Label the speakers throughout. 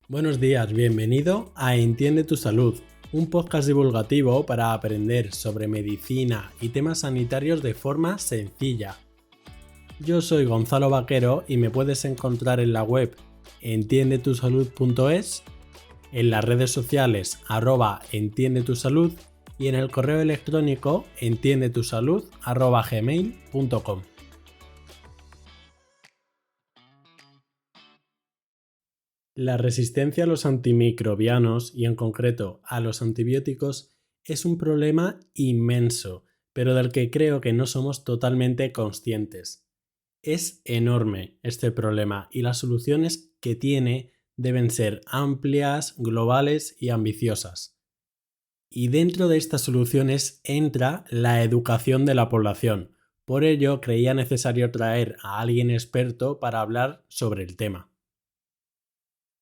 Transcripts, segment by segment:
Speaker 1: Buenos días, bienvenido a Entiende tu Salud, un podcast divulgativo para aprender sobre medicina y temas sanitarios de forma sencilla. Yo soy Gonzalo Vaquero y me puedes encontrar en la web entiendetusalud.es, en las redes sociales @entiendetusalud y en el correo electrónico entiendetusalud@gmail.com. La resistencia a los antimicrobianos y en concreto a los antibióticos es un problema inmenso, pero del que creo que no somos totalmente conscientes. Es enorme este problema y las soluciones que tiene deben ser amplias, globales y ambiciosas. Y dentro de estas soluciones entra la educación de la población. Por ello creía necesario traer a alguien experto para hablar sobre el tema.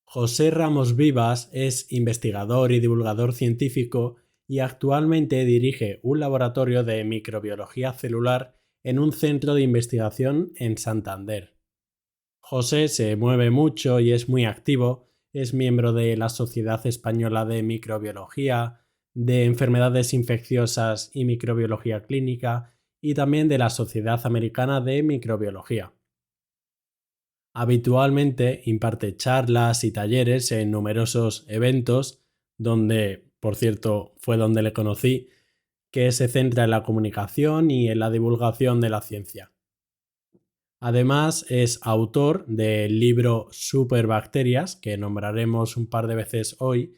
Speaker 1: José Ramos Vivas es investigador y divulgador científico y actualmente dirige un laboratorio de microbiología celular en un centro de investigación en Santander. José se mueve mucho y es muy activo, es miembro de la Sociedad Española de Microbiología, de Enfermedades Infecciosas y Microbiología Clínica y también de la Sociedad Americana de Microbiología. Habitualmente imparte charlas y talleres en numerosos eventos, donde, por cierto, fue donde le conocí, que se centra en la comunicación y en la divulgación de la ciencia. Además, es autor del libro Superbacterias, que nombraremos un par de veces hoy,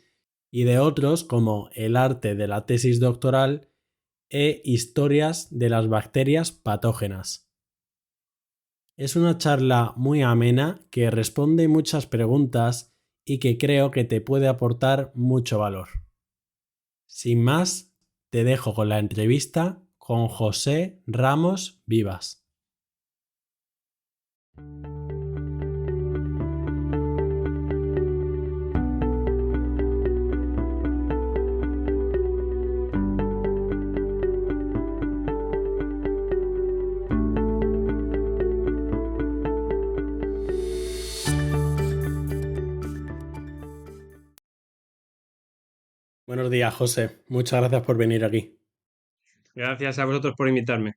Speaker 1: y de otros como El arte de la tesis doctoral e Historias de las bacterias patógenas. Es una charla muy amena que responde muchas preguntas y que creo que te puede aportar mucho valor. Sin más, te dejo con la entrevista con José Ramos Vivas. Buenos días, José. Muchas gracias por venir aquí.
Speaker 2: Gracias a vosotros por invitarme.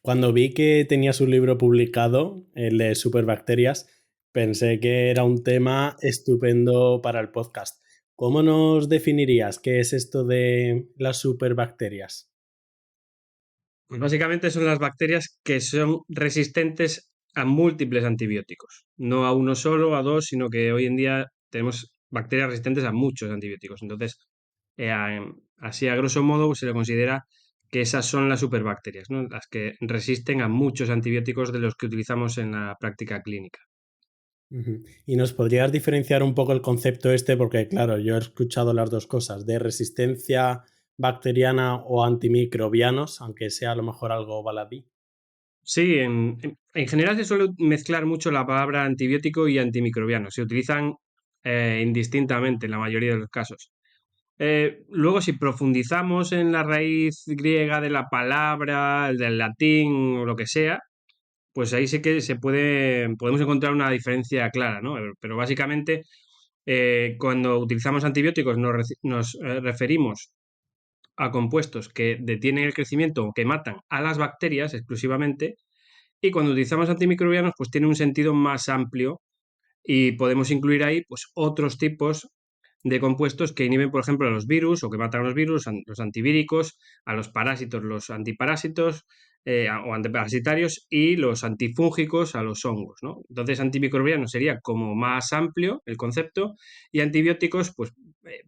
Speaker 1: Cuando vi que tenías un libro publicado, el de Superbacterias, pensé que era un tema estupendo para el podcast. ¿Cómo nos definirías qué es esto de las superbacterias?
Speaker 2: Pues básicamente son las bacterias que son resistentes a múltiples antibióticos, no a uno solo, a dos, sino que hoy en día tenemos bacterias resistentes a muchos antibióticos. Entonces, así a grosso modo se le considera que esas son las superbacterias, ¿no? Las que resisten a muchos antibióticos de los que utilizamos en la práctica clínica.
Speaker 1: Ujú. ¿Y nos podrías diferenciar un poco el concepto este? Porque, claro, yo he escuchado las dos cosas, de resistencia bacteriana o antimicrobianos, aunque sea a lo mejor algo baladí.
Speaker 2: Sí, en general se suele mezclar mucho la palabra antibiótico y antimicrobiano. Se utilizan indistintamente en la mayoría de los casos. Luego, si profundizamos en la raíz griega de la palabra, del latín o lo que sea, pues ahí sí que podemos encontrar una diferencia clara, ¿no? Pero básicamente, cuando utilizamos antibióticos nos referimos a compuestos que detienen el crecimiento o que matan a las bacterias exclusivamente, y cuando utilizamos antimicrobianos, pues tiene un sentido más amplio y podemos incluir ahí pues, otros tipos de compuestos que inhiben, por ejemplo, a los virus o que matan a los virus, los antivíricos, a los parásitos, los antiparásitos o antiparasitarios y los antifúngicos a los hongos, ¿no? Entonces, antimicrobiano sería como más amplio el concepto y antibióticos, pues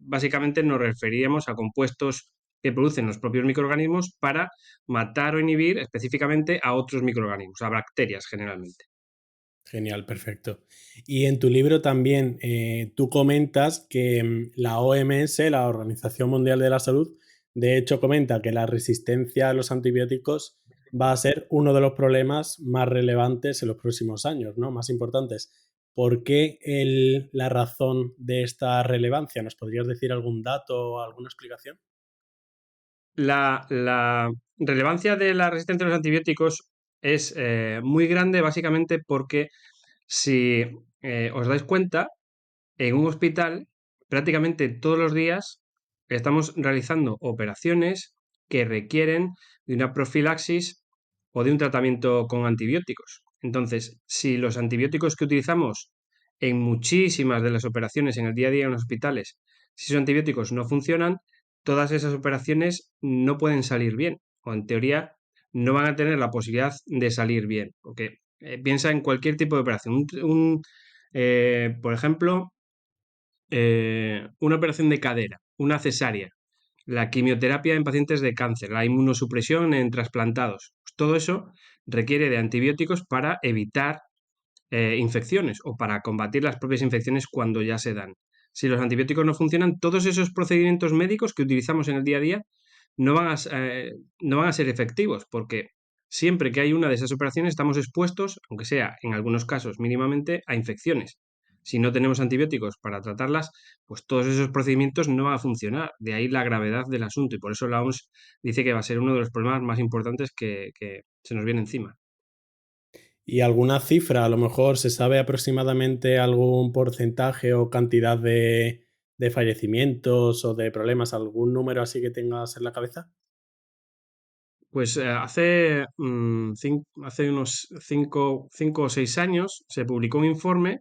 Speaker 2: básicamente nos referíamos a compuestos que producen los propios microorganismos para matar o inhibir específicamente a otros microorganismos, a bacterias generalmente.
Speaker 1: Genial, perfecto. Y en tu libro también tú comentas que la OMS, la Organización Mundial de la Salud, de hecho comenta que la resistencia a los antibióticos va a ser uno de los problemas más relevantes en los próximos años, ¿no? Más importantes. ¿Por qué la razón de esta relevancia? ¿Nos podrías decir algún dato o alguna explicación?
Speaker 2: La relevancia de la resistencia a los antibióticos es muy grande básicamente porque si os dais cuenta, en un hospital, prácticamente todos los días estamos realizando operaciones que requieren de una profilaxis o de un tratamiento con antibióticos. Entonces, si los antibióticos que utilizamos en muchísimas de las operaciones en el día a día en los hospitales, si esos antibióticos no funcionan, todas esas operaciones no pueden salir bien, o en teoría no van a tener la posibilidad de salir bien, porque piensa en cualquier tipo de operación. Por ejemplo, una operación de cadera, una cesárea, la quimioterapia en pacientes de cáncer, la inmunosupresión en trasplantados. Pues todo eso requiere de antibióticos para evitar infecciones o para combatir las propias infecciones cuando ya se dan. Si los antibióticos no funcionan, todos esos procedimientos médicos que utilizamos en el día a día no van a, no van a ser efectivos, porque siempre que hay una de esas operaciones estamos expuestos, aunque sea en algunos casos mínimamente, a infecciones. Si no tenemos antibióticos para tratarlas, pues todos esos procedimientos no van a funcionar. De ahí la gravedad del asunto y por eso la OMS dice que va a ser uno de los problemas más importantes que se nos viene encima.
Speaker 1: ¿Y alguna cifra? A lo mejor se sabe aproximadamente algún porcentaje o cantidad de fallecimientos o de problemas, algún número así que tengas en la cabeza.
Speaker 2: Pues hace unos 5 o 6 años se publicó un informe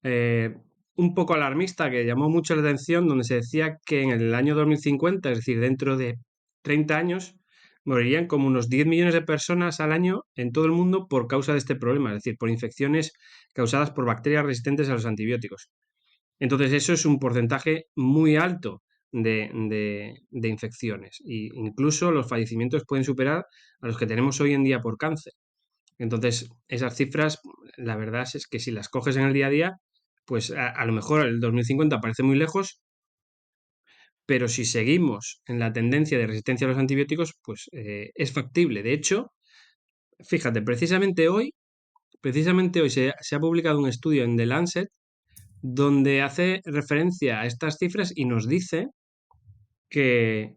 Speaker 2: eh, un poco alarmista que llamó mucho la atención, donde se decía que en el año 2050, es decir, dentro de 30 años, morirían como unos 10 millones de personas al año en todo el mundo por causa de este problema, es decir, por infecciones causadas por bacterias resistentes a los antibióticos. Entonces, eso es un porcentaje muy alto de infecciones. E incluso los fallecimientos pueden superar a los que tenemos hoy en día por cáncer. Entonces, esas cifras, la verdad es que si las coges en el día a día, pues a lo mejor el 2050 parece muy lejos, pero si seguimos en la tendencia de resistencia a los antibióticos, pues es factible. De hecho, fíjate, precisamente hoy se ha publicado un estudio en The Lancet donde hace referencia a estas cifras y nos dice que,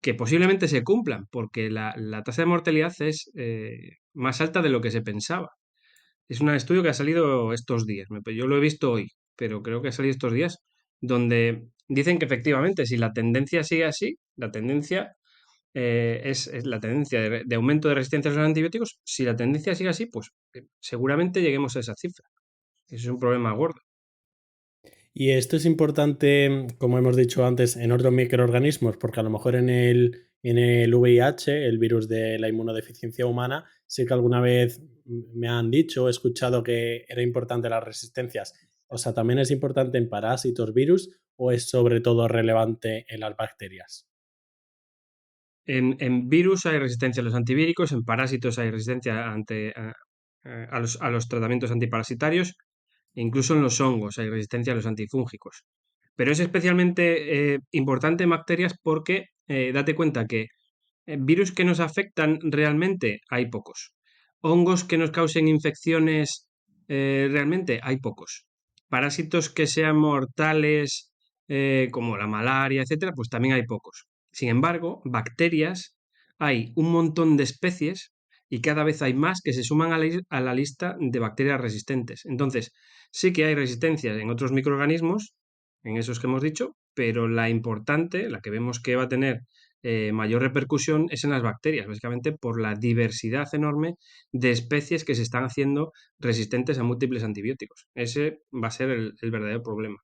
Speaker 2: que posiblemente se cumplan, porque la tasa de mortalidad es más alta de lo que se pensaba. Es un estudio que ha salido estos días. Yo lo he visto hoy, pero creo que ha salido estos días, donde dicen que efectivamente, si la tendencia sigue así, la tendencia es la tendencia de aumento de resistencia a los antibióticos, si la tendencia sigue así, pues seguramente lleguemos a esa cifra. Eso es un problema gordo.
Speaker 1: Y esto es importante, como hemos dicho antes, en otros microorganismos, porque a lo mejor en el VIH, el virus de la inmunodeficiencia humana, sí que alguna vez me han dicho, he escuchado que era importante las resistencias. O sea, ¿también es importante en parásitos, virus, o es sobre todo relevante en las bacterias?
Speaker 2: En virus hay resistencia a los antivíricos, en parásitos hay resistencia a los tratamientos antiparasitarios, e incluso en los hongos hay resistencia a los antifúngicos. Pero es especialmente importante en bacterias porque date cuenta que virus que nos afectan realmente hay pocos. Hongos que nos causen infecciones realmente hay pocos. Parásitos que sean mortales como la malaria, etcétera, pues también hay pocos. Sin embargo, bacterias hay un montón de especies y cada vez hay más que se suman a la lista de bacterias resistentes. Entonces, sí que hay resistencias en otros microorganismos, en esos que hemos dicho, pero la importante, la que vemos que va a tener mayor repercusión es en las bacterias, básicamente por la diversidad enorme de especies que se están haciendo resistentes a múltiples antibióticos. Ese va a ser el verdadero problema.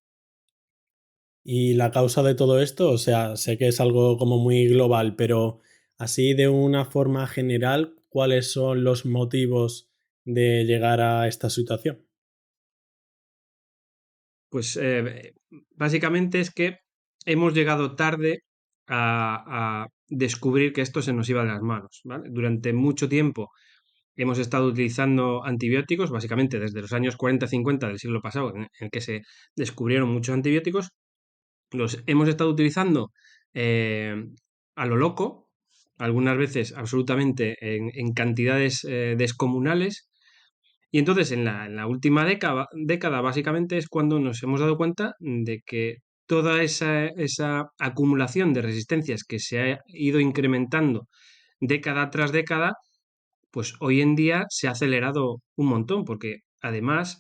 Speaker 1: Y la causa de todo esto, o sea, sé que es algo como muy global, pero así de una forma general, ¿cuáles son los motivos de llegar a esta situación?
Speaker 2: Pues básicamente es que hemos llegado tarde a descubrir que esto se nos iba de las manos, ¿vale? Durante mucho tiempo hemos estado utilizando antibióticos, básicamente desde los años 40-50 del siglo pasado, en el que se descubrieron muchos antibióticos, los hemos estado utilizando eh, a lo loco, algunas veces absolutamente en cantidades descomunales, y entonces en la última década básicamente es cuando nos hemos dado cuenta de que toda esa acumulación de resistencias que se ha ido incrementando década tras década, pues hoy en día se ha acelerado un montón, porque además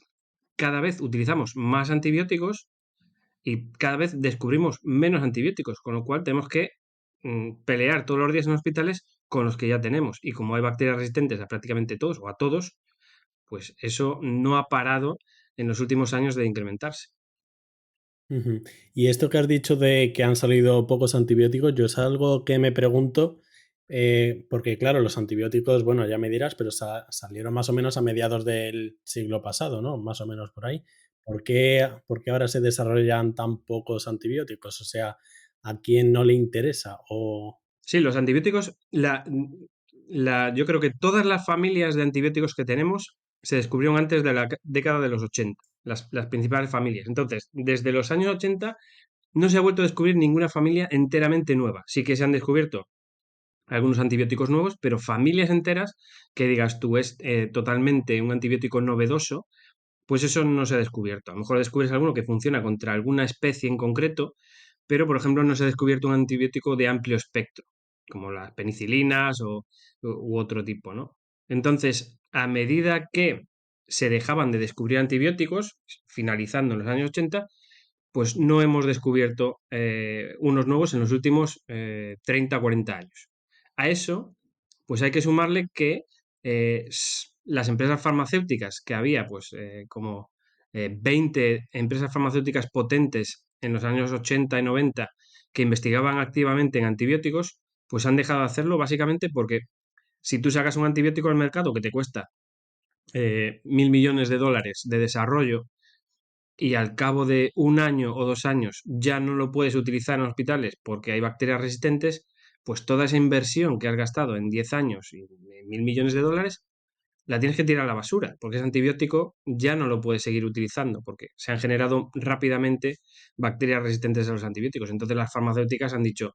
Speaker 2: cada vez utilizamos más antibióticos y cada vez descubrimos menos antibióticos, con lo cual tenemos que pelear todos los días en hospitales con los que ya tenemos. Y como hay bacterias resistentes a prácticamente todos o a todos, pues eso no ha parado en los últimos años de incrementarse.
Speaker 1: Ujú. Y esto que has dicho de que han salido pocos antibióticos, yo es algo que me pregunto, porque claro, los antibióticos, bueno, ya me dirás, pero salieron más o menos a mediados del siglo pasado, ¿no? Más o menos por ahí. ¿Por qué ahora se desarrollan tan pocos antibióticos? O sea, ¿a quién no le interesa? O...
Speaker 2: Sí, los antibióticos, yo creo que todas las familias de antibióticos que tenemos se descubrieron antes de la década de los 80, las principales familias. Entonces, desde los años 80 no se ha vuelto a descubrir ninguna familia enteramente nueva. Sí que se han descubierto algunos antibióticos nuevos, pero familias enteras que digas tú es totalmente un antibiótico novedoso, pues eso no se ha descubierto. A lo mejor descubres alguno que funciona contra alguna especie en concreto, pero por ejemplo no se ha descubierto un antibiótico de amplio espectro, como las penicilinas u otro tipo, ¿no? Entonces, a medida que se dejaban de descubrir antibióticos, finalizando en los años 80, pues no hemos descubierto unos nuevos en los últimos 30 o 40 años. A eso, pues hay que sumarle que las empresas farmacéuticas que había, pues como 20 empresas farmacéuticas potentes en los años 80 y 90 que investigaban activamente en antibióticos, pues han dejado de hacerlo básicamente porque si tú sacas un antibiótico al mercado que te cuesta 1.000 millones de dólares de desarrollo y al cabo de un año o 2 años ya no lo puedes utilizar en hospitales porque hay bacterias resistentes, pues toda esa inversión que has gastado en 10 años y 1.000 millones de dólares la tienes que tirar a la basura, porque ese antibiótico ya no lo puedes seguir utilizando, porque se han generado rápidamente bacterias resistentes a los antibióticos. Entonces las farmacéuticas han dicho,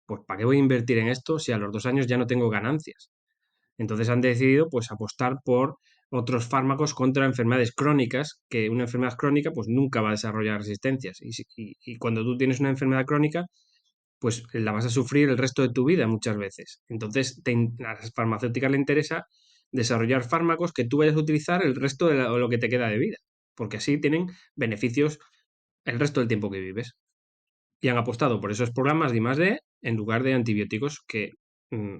Speaker 2: pues ¿para qué voy a invertir en esto si a los 2 años ya no tengo ganancias? Entonces han decidido pues apostar por otros fármacos contra enfermedades crónicas, que una enfermedad crónica pues nunca va a desarrollar resistencias. Y cuando tú tienes una enfermedad crónica, pues la vas a sufrir el resto de tu vida muchas veces. Entonces a las farmacéuticas le interesa desarrollar fármacos que tú vayas a utilizar el resto de lo que te queda de vida, porque así tienen beneficios el resto del tiempo que vives. Y han apostado por esos programas de I+D en lugar de antibióticos que mm,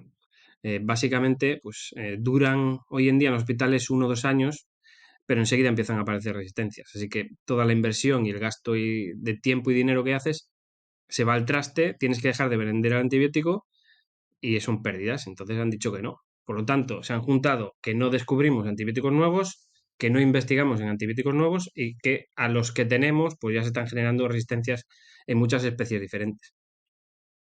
Speaker 2: básicamente pues, duran hoy en día en hospitales 1 o 2 años, pero enseguida empiezan a aparecer resistencias. Así que toda la inversión y el gasto de tiempo y dinero que haces se va al traste, tienes que dejar de vender el antibiótico y son pérdidas. Entonces han dicho que no. Por lo tanto, se han juntado que no descubrimos antibióticos nuevos, que no investigamos en antibióticos nuevos y que a los que tenemos pues ya se están generando resistencias en muchas especies diferentes.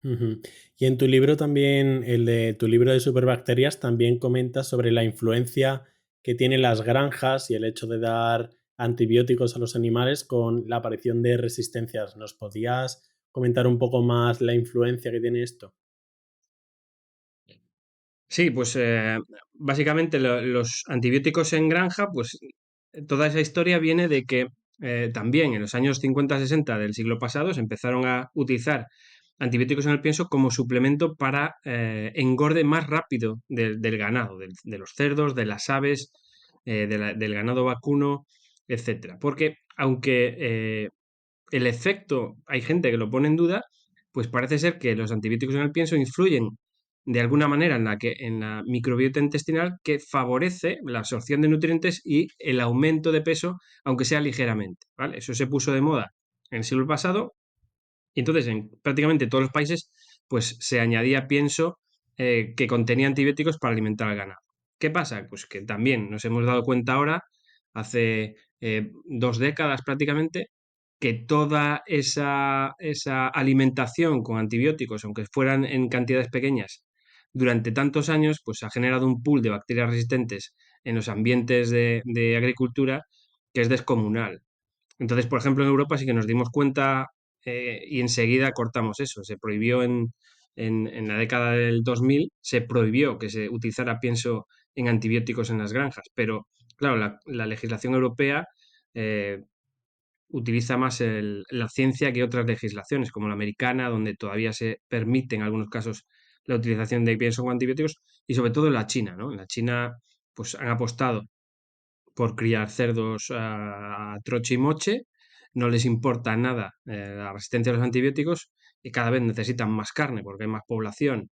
Speaker 1: Ujú. Y en tu libro también, el de tu libro de superbacterias, también comentas sobre la influencia que tienen las granjas y el hecho de dar antibióticos a los animales con la aparición de resistencias. ¿Nos podías comentar un poco más la influencia que tiene esto?
Speaker 2: Sí, pues básicamente los antibióticos en granja, pues toda esa historia viene de que también en los años 50-60 del siglo pasado se empezaron a utilizar antibióticos en el pienso como suplemento para engorde más rápido del ganado, de los cerdos, de las aves, del ganado vacuno, etcétera. Porque aunque el efecto, hay gente que lo pone en duda, pues parece ser que los antibióticos en el pienso influyen de alguna manera en la microbiota intestinal que favorece la absorción de nutrientes y el aumento de peso, aunque sea ligeramente, ¿vale? Eso se puso de moda en el siglo pasado y entonces en prácticamente todos los países pues se añadía pienso que contenía antibióticos para alimentar al ganado. ¿Qué pasa? Pues que también nos hemos dado cuenta ahora, hace 2 décadas prácticamente, que toda esa alimentación con antibióticos, aunque fueran en cantidades pequeñas, durante tantos años, pues ha generado un pool de bacterias resistentes en los ambientes de agricultura que es descomunal. Entonces, por ejemplo, en Europa sí que nos dimos cuenta y enseguida cortamos eso. Se prohibió en la década del 2000, se prohibió que se utilizara pienso en antibióticos en las granjas. Pero, claro, la legislación europea eh, utiliza más la ciencia que otras legislaciones, como la americana, donde todavía se permite en algunos casos la utilización de pienso con antibióticos, y sobre todo en la China, ¿no? En la China, pues han apostado por criar cerdos a troche y moche, no les importa nada la resistencia a los antibióticos y cada vez necesitan más carne porque hay más población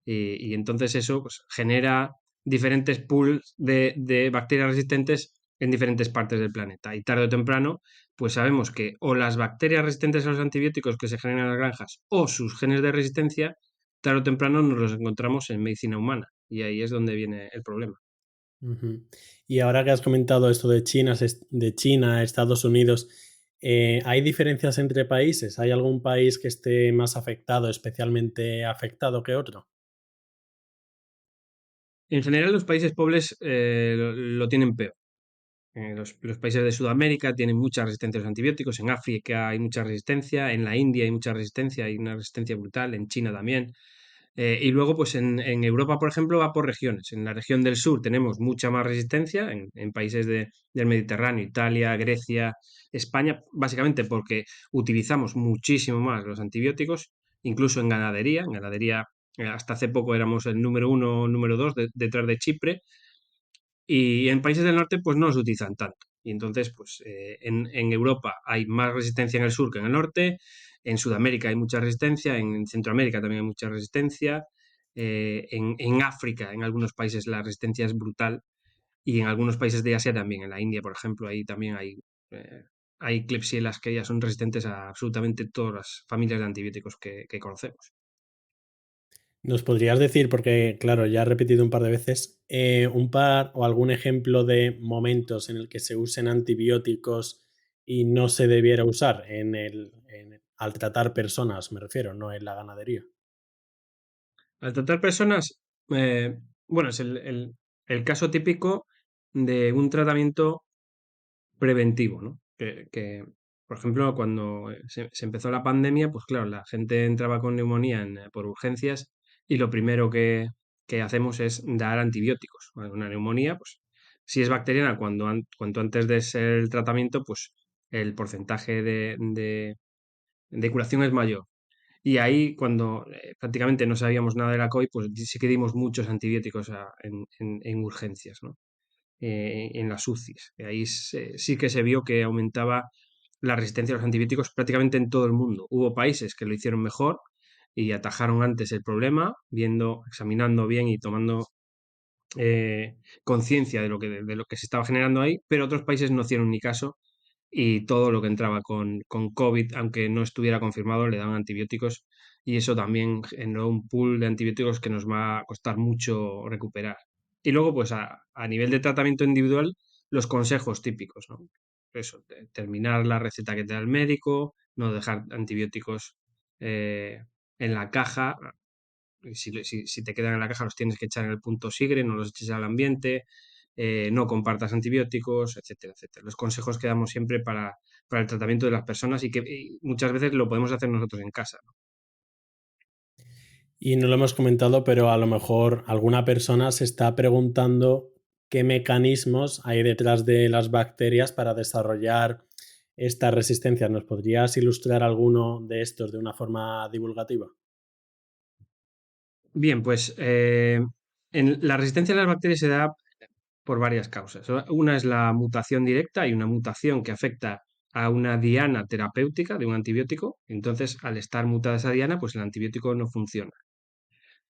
Speaker 2: y entonces eso pues, genera diferentes pools de bacterias resistentes en diferentes partes del planeta. Y tarde o temprano, pues sabemos que o las bacterias resistentes a los antibióticos que se generan en las granjas o sus genes de resistencia, tarde o temprano nos los encontramos en medicina humana. Y ahí es donde viene el problema.
Speaker 1: Ujú. Y ahora que has comentado esto de China, Estados Unidos, ¿hay diferencias entre países? ¿Hay algún país que esté más afectado, especialmente afectado que otro?
Speaker 2: En general, los países pobres lo tienen peor. Los países de Sudamérica tienen mucha resistencia a los antibióticos, en África hay mucha resistencia, en la India hay mucha resistencia, hay una resistencia brutal, en China también. Y luego, pues en Europa, por ejemplo, va por regiones. En la región del sur tenemos mucha más resistencia, en países del Mediterráneo, Italia, Grecia, España, básicamente porque utilizamos muchísimo más los antibióticos, incluso en ganadería. En ganadería, hasta hace poco éramos el número uno, número dos detrás de Chipre, y en países del norte, pues no los utilizan tanto. Y entonces, pues en Europa hay más resistencia en el sur que en el norte, en Sudamérica hay mucha resistencia, en Centroamérica también hay mucha resistencia, en África, en algunos países la resistencia es brutal, y en algunos países de Asia también, en la India, por ejemplo, ahí también eh, hay Klebsielas que ya son resistentes a absolutamente todas las familias de antibióticos que conocemos.
Speaker 1: ¿Nos podrías decir, porque claro, ya he repetido un par de veces, un par o algún ejemplo de momentos en el que se usen antibióticos y no se debiera usar al tratar personas, me refiero, no en la ganadería?
Speaker 2: Al tratar personas, bueno, es el caso típico de un tratamiento preventivo, ¿no? Por ejemplo, cuando se empezó la pandemia, pues claro, la gente entraba con neumonía por urgencias y lo primero que hacemos es dar antibióticos. Bueno, una neumonía, pues si es bacteriana, cuanto antes de ser el tratamiento, pues el porcentaje de curación es mayor. Y ahí, cuando prácticamente no sabíamos nada de la COVID, pues sí que dimos muchos antibióticos en urgencias, ¿no? En las UCIs. Ahí sí que se vio que aumentaba la resistencia a los antibióticos prácticamente en todo el mundo. Hubo países que lo hicieron mejor y atajaron antes el problema, examinando bien y tomando conciencia de lo que se estaba generando ahí, pero otros países no hicieron ni caso y todo lo que entraba con COVID, aunque no estuviera confirmado, le daban antibióticos y eso también generó un pool de antibióticos que nos va a costar mucho recuperar. Y luego, pues a nivel de tratamiento individual, los consejos típicos, ¿no? Eso, terminar la receta que te da el médico, no dejar antibióticos en la caja. Si te quedan en la caja, los tienes que echar en el punto sigre, no los eches al ambiente, no compartas antibióticos, etcétera, etcétera. Los consejos que damos siempre para el tratamiento de las personas y muchas veces lo podemos hacer nosotros en casa, ¿no?
Speaker 1: Y no lo hemos comentado, pero a lo mejor alguna persona se está preguntando qué mecanismos hay detrás de las bacterias para desarrollar esta resistencia. ¿Nos podrías ilustrar alguno de estos de una forma divulgativa?
Speaker 2: Bien, pues la resistencia a las bacterias se da por varias causas. Una es la mutación directa, hay una mutación que afecta a una diana terapéutica de un antibiótico, entonces al estar mutada esa diana, pues el antibiótico no funciona.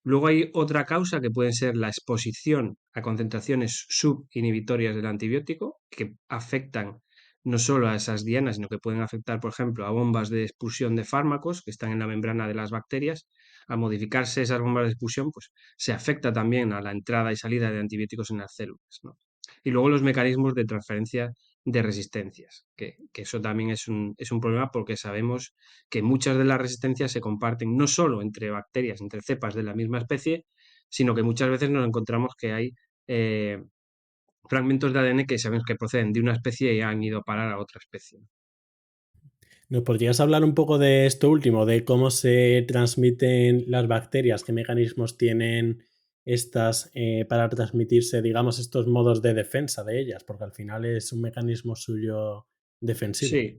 Speaker 2: Luego hay otra causa que puede ser la exposición a concentraciones subinhibitorias del antibiótico, que afectan no solo a esas dianas, sino que pueden afectar, por ejemplo, a bombas de expulsión de fármacos que están en la membrana de las bacterias. Al modificarse esas bombas de expulsión, pues se afecta también a la entrada y salida de antibióticos en las células, ¿no? Y luego los mecanismos de transferencia de resistencias, que eso también es un problema porque sabemos que muchas de las resistencias se comparten no solo entre bacterias, entre cepas de la misma especie, sino que muchas veces nos encontramos que hay eh, fragmentos de ADN que sabemos que proceden de una especie y han ido a parar a otra especie.
Speaker 1: ¿Nos podrías hablar un poco de esto último, de cómo se transmiten las bacterias, qué mecanismos tienen estas para transmitirse, digamos, estos modos de defensa de ellas? Porque al final es un mecanismo suyo defensivo.
Speaker 2: Sí,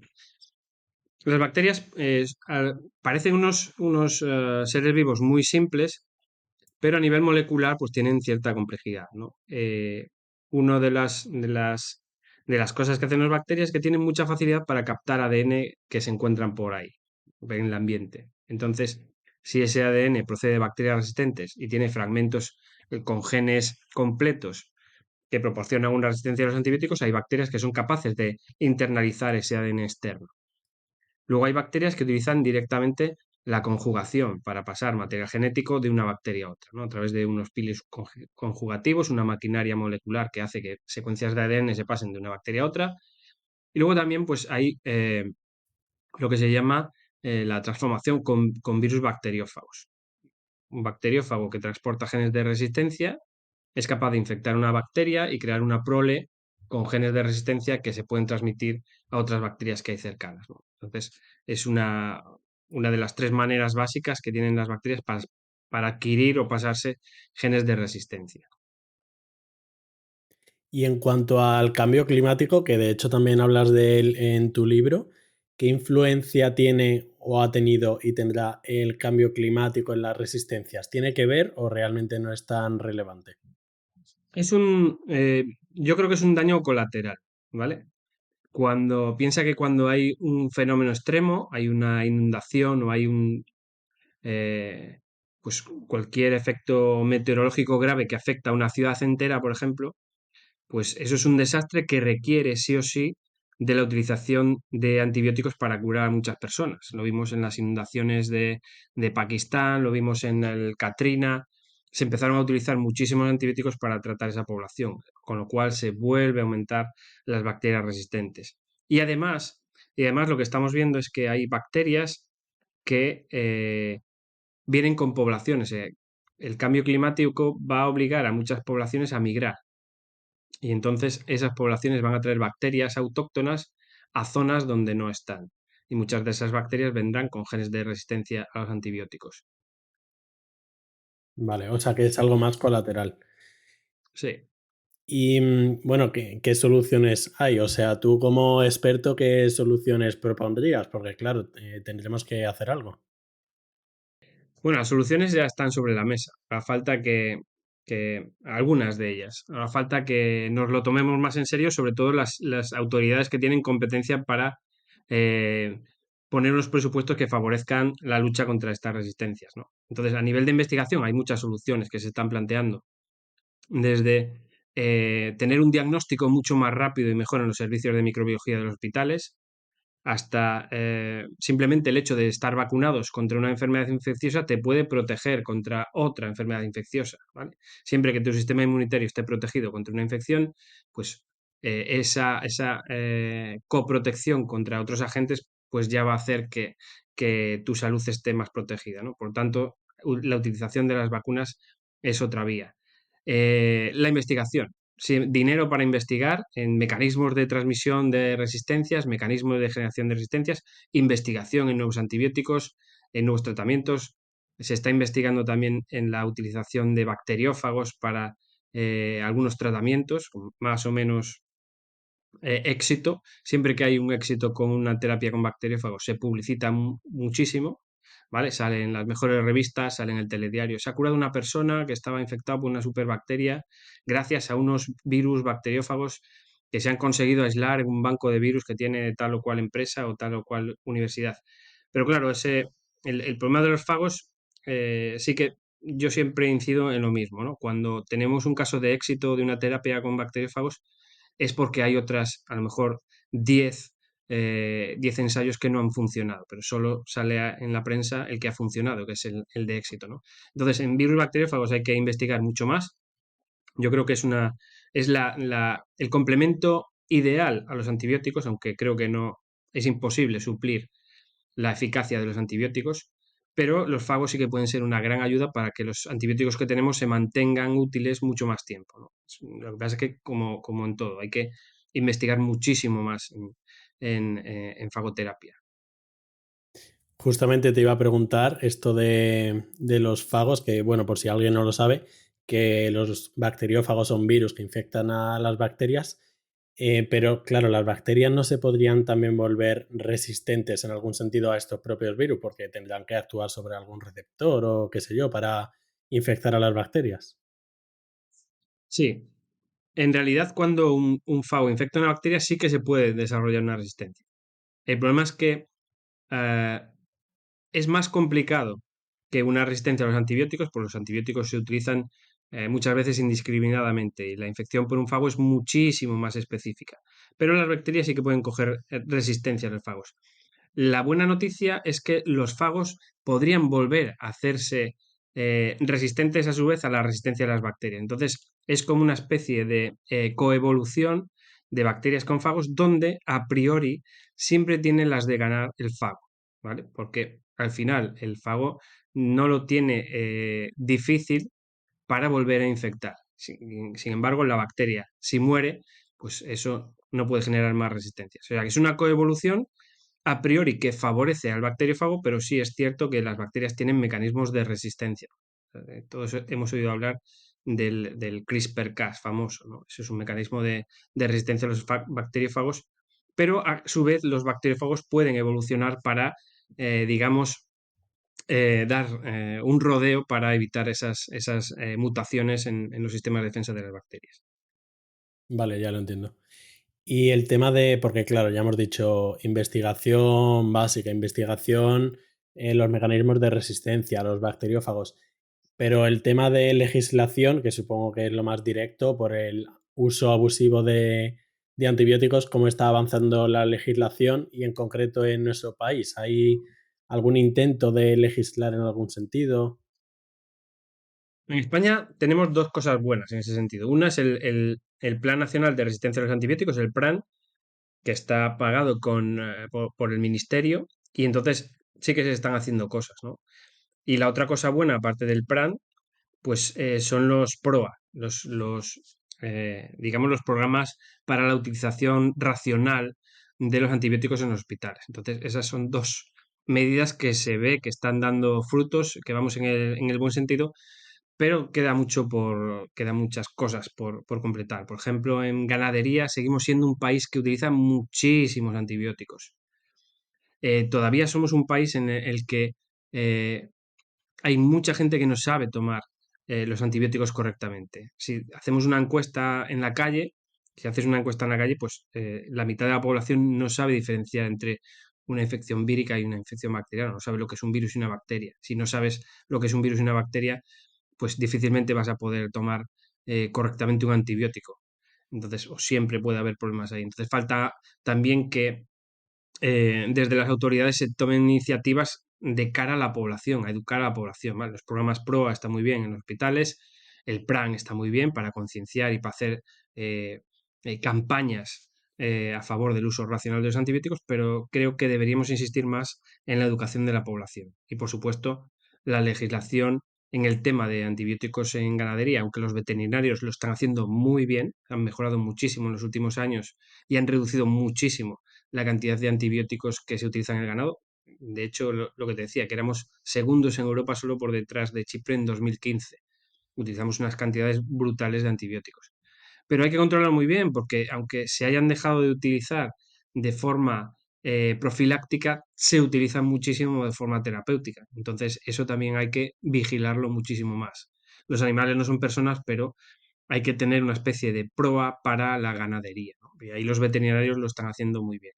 Speaker 2: las bacterias parecen unos seres vivos muy simples, pero a nivel molecular pues tienen cierta complejidad, ¿no? Uno de las de las cosas que hacen las bacterias es que tienen mucha facilidad para captar ADN que se encuentran por ahí, en el ambiente. Entonces, si ese ADN procede de bacterias resistentes y tiene fragmentos con genes completos que proporcionan una resistencia a los antibióticos, hay bacterias que son capaces de internalizar ese ADN externo. Luego hay bacterias que utilizan directamente la conjugación para pasar material genético de una bacteria a otra, ¿no? A través de unos piles conjugativos, una maquinaria molecular que hace que secuencias de ADN se pasen de una bacteria a otra. Y luego también pues hay lo que se llama la transformación con virus bacteriófagos. Un bacteriófago que transporta genes de resistencia es capaz de infectar una bacteria y crear una prole con genes de resistencia que se pueden transmitir a otras bacterias que hay cercanas, ¿no? Entonces, es una de las tres maneras básicas que tienen las bacterias para adquirir o pasarse genes de resistencia.
Speaker 1: Y en cuanto al cambio climático, que de hecho también hablas de él en tu libro, ¿qué influencia tiene o ha tenido y tendrá el cambio climático en las resistencias? ¿Tiene que ver o realmente no es tan relevante?
Speaker 2: Yo creo que es un daño colateral, ¿vale? Piensa que cuando hay un fenómeno extremo, hay una inundación o hay eh, pues cualquier efecto meteorológico grave que afecta a una ciudad entera, por ejemplo, pues eso es un desastre que requiere sí o sí de la utilización de antibióticos para curar a muchas personas. Lo vimos en las inundaciones de Pakistán, lo vimos en el Katrina. Se empezaron a utilizar muchísimos antibióticos para tratar esa población, con lo cual se vuelve a aumentar las bacterias resistentes. Y además, y además lo que estamos viendo es que hay bacterias que vienen con poblaciones. El cambio climático va a obligar a muchas poblaciones a migrar y entonces esas poblaciones van a traer bacterias autóctonas a zonas donde no están. Y muchas de esas bacterias vendrán con genes de resistencia a los antibióticos.
Speaker 1: Vale, o sea que es algo más colateral.
Speaker 2: Sí.
Speaker 1: Y bueno, ¿qué soluciones hay? O sea, tú como experto, ¿qué soluciones propondrías? Porque claro, tendremos que hacer algo.
Speaker 2: Bueno, las soluciones ya están sobre la mesa. Hará falta algunas de ellas, hará falta que nos lo tomemos más en serio, sobre todo las autoridades que tienen competencia para eh, poner unos presupuestos que favorezcan la lucha contra estas resistencias, ¿no? Entonces, a nivel de investigación hay muchas soluciones que se están planteando, desde tener un diagnóstico mucho más rápido y mejor en los servicios de microbiología de los hospitales, hasta simplemente el hecho de estar vacunados contra una enfermedad infecciosa te puede proteger contra otra enfermedad infecciosa, ¿vale? Siempre que tu sistema inmunitario esté protegido contra una infección, pues esa coprotección contra otros agentes pues ya va a hacer que tu salud esté más protegida, ¿no? Por tanto, la utilización de las vacunas es otra vía. La investigación. Sí, dinero para investigar en mecanismos de transmisión de resistencias, mecanismos de generación de resistencias, investigación en nuevos antibióticos, en nuevos tratamientos. Se está investigando también en la utilización de bacteriófagos para algunos tratamientos, con más o menos éxito. Siempre que hay un éxito con una terapia con bacteriófagos, se publicita muchísimo, ¿vale? Sale en las mejores revistas, sale en el telediario. Se ha curado una persona que estaba infectada por una superbacteria gracias a unos virus bacteriófagos que se han conseguido aislar en un banco de virus que tiene tal o cual empresa o tal o cual universidad. Pero claro, el problema de los fagos sí que yo siempre incido en lo mismo, ¿no? Cuando tenemos un caso de éxito de una terapia con bacteriófagos, es porque hay otras, a lo mejor 10 ensayos que no han funcionado, pero solo sale en la prensa el que ha funcionado, que es el de éxito, ¿no? Entonces, en virus bacteriófagos hay que investigar mucho más. Yo creo que el complemento ideal a los antibióticos, aunque creo que no es imposible suplir la eficacia de los antibióticos, pero los fagos sí que pueden ser una gran ayuda para que los antibióticos que tenemos se mantengan útiles mucho más tiempo, ¿no? Lo que pasa es que, como en todo, hay que investigar muchísimo más en fagoterapia.
Speaker 1: Justamente te iba a preguntar esto de los fagos, que bueno, por si alguien no lo sabe, que los bacteriófagos son virus que infectan a las bacterias, pero claro, las bacterias no se podrían también volver resistentes en algún sentido a estos propios virus, porque tendrán que actuar sobre algún receptor o qué sé yo, para infectar a las bacterias.
Speaker 2: Sí, En realidad, cuando un fago infecta una bacteria, sí que se puede desarrollar una resistencia. El problema es que eh, es más complicado que una resistencia a los antibióticos, porque los antibióticos se utilizan muchas veces indiscriminadamente y la infección por un fago es muchísimo más específica. Pero las bacterias sí que pueden coger resistencia a los fagos. La buena noticia es que los fagos podrían volver a hacerse resistentes a su vez a la resistencia de las bacterias. Entonces, es como una especie de coevolución de bacterias con fagos donde a priori siempre tienen las de ganar el fago, ¿vale? Porque al final el fago no lo tiene difícil para volver a infectar. Sin embargo, la bacteria, si muere, pues eso no puede generar más resistencia. O sea, que es una coevolución a priori que favorece al bacteriófago, pero sí es cierto que las bacterias tienen mecanismos de resistencia. Todos hemos oído hablar del CRISPR-Cas famoso, ¿no? Ese es un mecanismo de resistencia a los bacteriófagos, pero a su vez los bacteriófagos pueden evolucionar para, digamos, dar un rodeo para evitar esas mutaciones en los sistemas de defensa de las bacterias.
Speaker 1: Vale, ya lo entiendo. Y el tema de, porque claro, ya hemos dicho investigación básica, investigación en los mecanismos de resistencia a los bacteriófagos, pero el tema de legislación, que supongo que es lo más directo por el uso abusivo de antibióticos, ¿cómo está avanzando la legislación y en concreto en nuestro país? ¿Hay algún intento de legislar en algún sentido?
Speaker 2: En España tenemos dos cosas buenas en ese sentido. Una es el Plan Nacional de Resistencia a los Antibióticos, el PRAN, que está pagado por el Ministerio y entonces sí que se están haciendo cosas, ¿no? Y la otra cosa buena, aparte del PRAN, pues son los PROA, digamos, los programas para la utilización racional de los antibióticos en los hospitales. Entonces, esas son dos medidas que se ve que están dando frutos, que vamos en el buen sentido, pero queda muchas cosas por completar. Por ejemplo, en ganadería seguimos siendo un país que utiliza muchísimos antibióticos. Todavía somos un país en el que eh, hay mucha gente que no sabe tomar los antibióticos correctamente. Si hacemos una encuesta en la calle, si haces una encuesta en la calle, pues la mitad de la población no sabe diferenciar entre una infección vírica y una infección bacteriana, no sabe lo que es un virus y una bacteria. Si no sabes lo que es un virus y una bacteria, pues difícilmente vas a poder tomar correctamente un antibiótico. Entonces, o siempre puede haber problemas ahí. Entonces, falta también que desde las autoridades se tomen iniciativas de cara a la población, a educar a la población, ¿vale? Los programas PROA están muy bien en los hospitales, el PRAN está muy bien para concienciar y para hacer eh, campañas a favor del uso racional de los antibióticos, pero creo que deberíamos insistir más en la educación de la población. Y, por supuesto, la legislación en el tema de antibióticos en ganadería, aunque los veterinarios lo están haciendo muy bien, han mejorado muchísimo en los últimos años y han reducido muchísimo la cantidad de antibióticos que se utilizan en el ganado. De hecho, lo que te decía, que éramos segundos en Europa solo por detrás de Chipre en 2015. Utilizamos unas cantidades brutales de antibióticos. Pero hay que controlar muy bien porque aunque se hayan dejado de utilizar de forma profiláctica, se utilizan muchísimo de forma terapéutica. Entonces, eso también hay que vigilarlo muchísimo más. Los animales no son personas, pero hay que tener una especie de proa para la ganadería, ¿no? Y ahí los veterinarios lo están haciendo muy bien.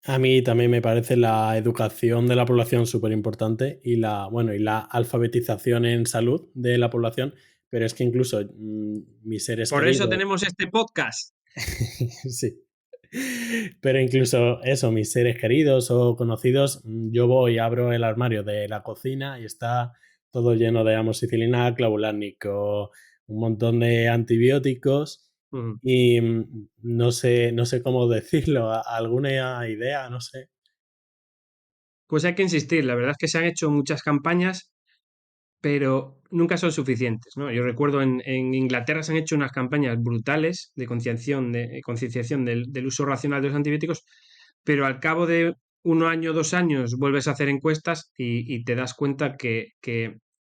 Speaker 1: A mí también me parece la educación de la población súper importante y bueno, y la alfabetización en salud de la población, pero es que incluso mis seres
Speaker 2: Por eso
Speaker 1: queridos,
Speaker 2: tenemos este podcast.
Speaker 1: sí, pero incluso eso, mis seres queridos o conocidos, yo voy, abro el armario de la cocina y está todo lleno de amoxicilina, clavulánico, un montón de antibióticos
Speaker 2: Ujú.
Speaker 1: y no sé cómo decirlo, alguna idea, no sé.
Speaker 2: Pues hay que insistir, la verdad es que se han hecho muchas campañas, pero nunca son suficientes, ¿no? Yo recuerdo en Inglaterra se han hecho unas campañas brutales de concienciación del uso racional de los antibióticos, pero al cabo de un año, 2 años, vuelves a hacer encuestas y te das cuenta que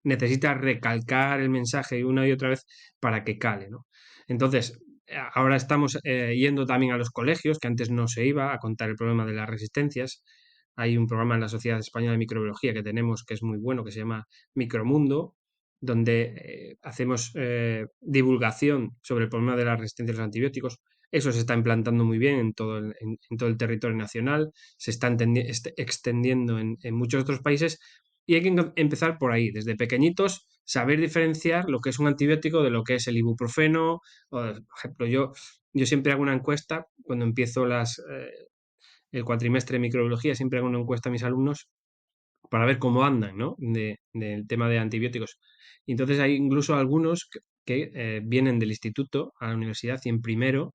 Speaker 2: necesitas recalcar el mensaje una y otra vez para que cale, ¿no? Entonces, ahora estamos yendo también a los colegios, que antes no se iba, a contar el problema de las resistencias. Hay un programa en la Sociedad Española de Microbiología que tenemos que es muy bueno, que se llama Micromundo, donde hacemos divulgación sobre el problema de la resistencia a los antibióticos. Eso se está implantando muy bien en todo el territorio nacional, se está extendiendo en muchos otros países y hay que empezar por ahí, desde pequeñitos, saber diferenciar lo que es un antibiótico de lo que es el ibuprofeno. Por ejemplo, yo siempre hago una encuesta cuando empiezo el cuatrimestre de microbiología, siempre hago una encuesta a mis alumnos para ver cómo andan, ¿no? Del tema de antibióticos. Y entonces hay incluso algunos que vienen del instituto a la universidad y en primero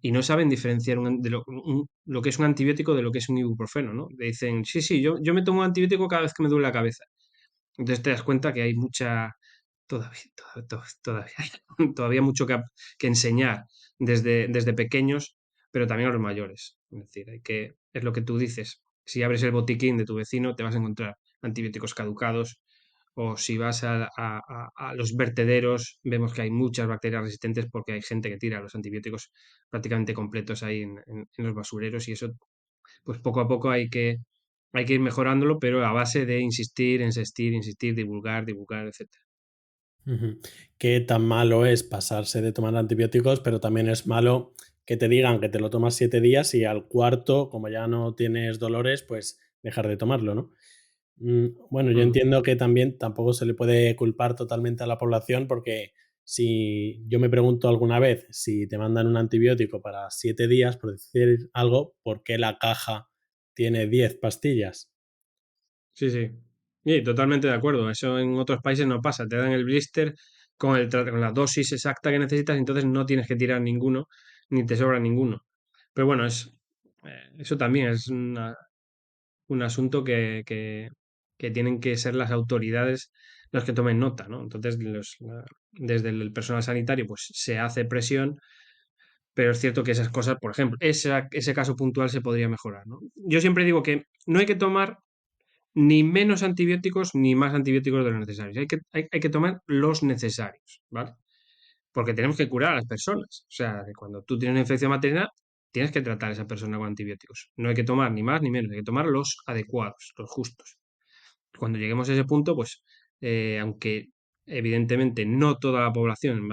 Speaker 2: y no saben diferenciar lo que es un antibiótico de lo que es un ibuprofeno, ¿no? Le dicen, sí, sí, yo me tomo un antibiótico cada vez que me duele la cabeza. Entonces te das cuenta que hay todavía, todavía, todavía mucho que enseñar desde pequeños, pero también a los mayores. Es decir, es lo que tú dices. Si abres el botiquín de tu vecino, te vas a encontrar antibióticos caducados. O si vas a los vertederos, vemos que hay muchas bacterias resistentes porque hay gente que tira los antibióticos prácticamente completos ahí en los basureros y eso, pues poco a poco hay que ir mejorándolo, pero a base de insistir, insistir, insistir, divulgar, divulgar, etcétera.
Speaker 1: Ujú. Qué tan malo es pasarse de tomar antibióticos, pero también es malo que te digan que te lo tomas 7 días y al cuarto, como ya no tienes dolores, pues dejar de tomarlo, ¿no? Bueno, yo
Speaker 2: Mm.
Speaker 1: entiendo que también tampoco se le puede culpar totalmente a la población porque si yo me pregunto alguna vez si te mandan un antibiótico para 7 días, por decir algo, ¿por qué la caja tiene 10 pastillas?
Speaker 2: Sí, sí. Y totalmente de acuerdo. Eso en otros países no pasa. Te dan el blister con la dosis exacta que necesitas, entonces no tienes que tirar ninguno, ni te sobra ninguno. Pero bueno, eso también es un asunto que tienen que ser las autoridades los que tomen nota, ¿no? Entonces, desde el personal sanitario, pues se hace presión, pero es cierto que esas cosas, por ejemplo, ese caso puntual se podría mejorar, ¿no? Yo siempre digo que no hay que tomar ni menos antibióticos ni más antibióticos de los necesarios. Hay que tomar los necesarios, ¿vale? Porque tenemos que curar a las personas. O sea, que cuando tú tienes una infección bacteriana, tienes que tratar a esa persona con antibióticos. No hay que tomar ni más ni menos, hay que tomar los adecuados, los justos. Cuando lleguemos a ese punto, pues, aunque evidentemente no toda la población,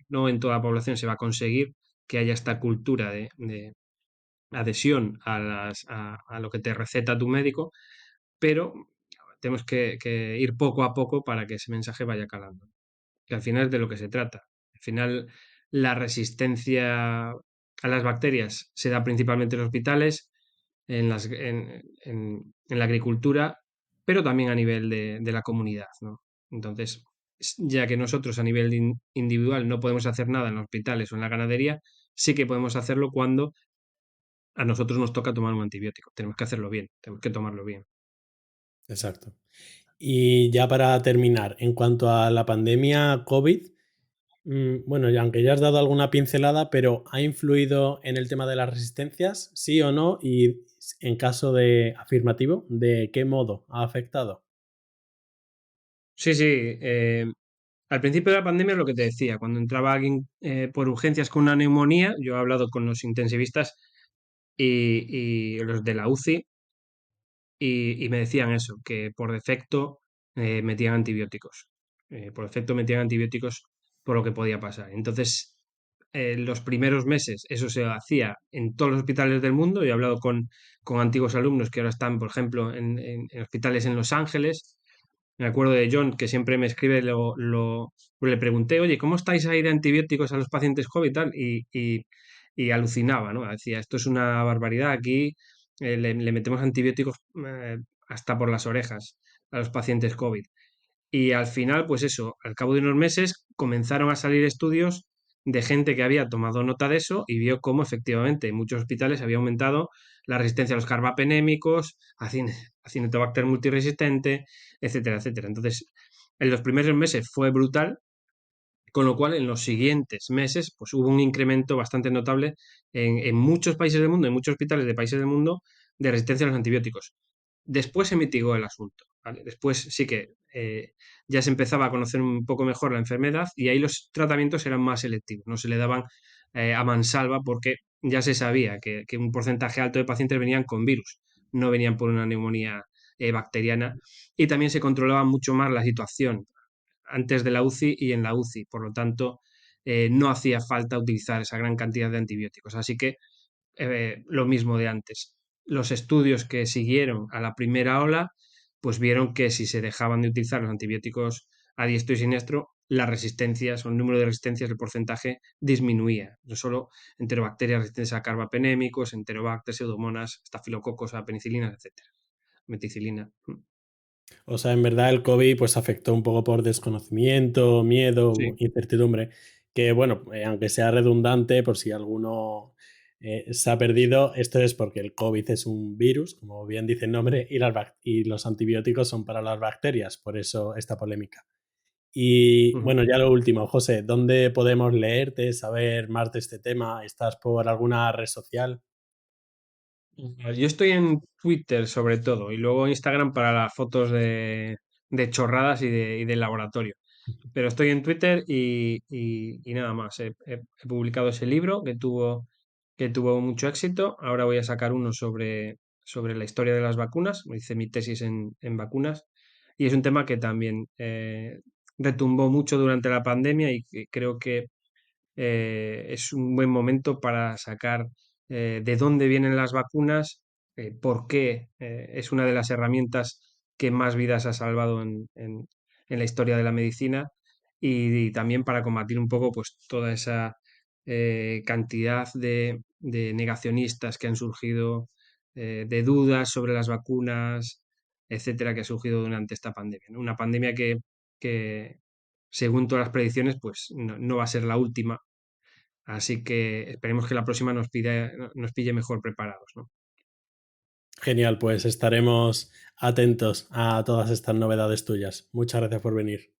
Speaker 2: no en toda la población se va a conseguir que haya esta cultura de adhesión a lo que te receta tu médico, pero tenemos que ir poco a poco para que ese mensaje vaya calando. Que al final es de lo que se trata. Al final, la resistencia a las bacterias se da principalmente en hospitales, en la agricultura, pero también a nivel de la comunidad, ¿no? Entonces, ya que nosotros a nivel individual no podemos hacer nada en los hospitales o en la ganadería, sí que podemos hacerlo cuando a nosotros nos toca tomar un antibiótico. Tenemos que hacerlo bien, tenemos que tomarlo bien.
Speaker 1: Exacto. Y ya para terminar, en cuanto a la pandemia COVID, bueno, y aunque ya has dado alguna pincelada, pero ¿ha influido en el tema de las resistencias? ¿Sí o no? Y en caso de afirmativo, ¿de qué modo ha afectado?
Speaker 2: Sí, sí. Al principio de la pandemia es lo que te decía, cuando entraba alguien por urgencias con una neumonía, yo he hablado con los intensivistas y los de la UCI y me decían eso, que por defecto metían antibióticos. Por defecto metían antibióticos por lo que podía pasar. Entonces, los primeros meses eso se hacía en todos los hospitales del mundo. Yo he hablado con antiguos alumnos que ahora están, por ejemplo, en hospitales en Los Ángeles. Me acuerdo de John, que siempre me escribe, le pregunté, oye, ¿cómo estáis ahí de antibióticos a los pacientes COVID y tal? Y alucinaba, ¿no? Decía, esto es una barbaridad, aquí le metemos antibióticos hasta por las orejas a los pacientes COVID. Y al final, pues eso, al cabo de unos meses comenzaron a salir estudios de gente que había tomado nota de eso y vio cómo efectivamente en muchos hospitales había aumentado la resistencia a los carbapenémicos, a Acinetobacter multiresistente, etcétera, etcétera. Entonces, en los primeros meses fue brutal, con lo cual en los siguientes meses pues hubo un incremento bastante notable en muchos países del mundo, en muchos hospitales de países del mundo, de resistencia a los antibióticos. Después se mitigó el asunto, ¿vale? Después sí que ya se empezaba a conocer un poco mejor la enfermedad y ahí los tratamientos eran más selectivos, no se le daban a mansalva porque ya se sabía que un porcentaje alto de pacientes venían con virus, no venían por una neumonía bacteriana y también se controlaba mucho más la situación antes de la UCI y en la UCI. Por lo tanto, no hacía falta utilizar esa gran cantidad de antibióticos. Así que lo mismo de antes. Los estudios que siguieron a la primera ola, pues vieron que si se dejaban de utilizar los antibióticos a diestro y siniestro, las resistencias o el número de resistencias, el porcentaje disminuía. No solo enterobacterias resistentes a carbapenémicos, enterobacter, pseudomonas, estafilococos, a penicilinas, etcétera, meticilina.
Speaker 1: O sea, en verdad el COVID pues afectó un poco por desconocimiento, miedo,
Speaker 2: Sí.
Speaker 1: incertidumbre, que bueno, aunque sea redundante, por si alguno se ha perdido, esto es porque el COVID es un virus, como bien dice el nombre, y los antibióticos son para las bacterias, por eso esta polémica. Y
Speaker 2: Ujú.
Speaker 1: bueno, ya lo último, José, ¿dónde podemos leerte, saber más de este tema? ¿Estás por alguna red social?
Speaker 2: Yo estoy en Twitter sobre todo y luego Instagram para las fotos de chorradas y de laboratorio. Pero estoy en Twitter y nada más. He publicado ese libro que tuvo mucho éxito. Ahora voy a sacar uno sobre la historia de las vacunas. Hice mi tesis en vacunas y es un tema que también retumbó mucho durante la pandemia y que creo que es un buen momento para sacar de dónde vienen las vacunas, por qué es una de las herramientas que más vidas ha salvado en la historia de la medicina y también para combatir un poco pues toda esa cantidad de negacionistas que han surgido, de dudas sobre las vacunas, etcétera, que ha surgido durante esta pandemia, ¿no? Una pandemia que, según todas las predicciones, pues no va a ser la última. Así que esperemos que la próxima nos pille mejor preparados, ¿no?
Speaker 1: Genial, pues estaremos atentos a todas estas novedades tuyas. Muchas gracias por venir.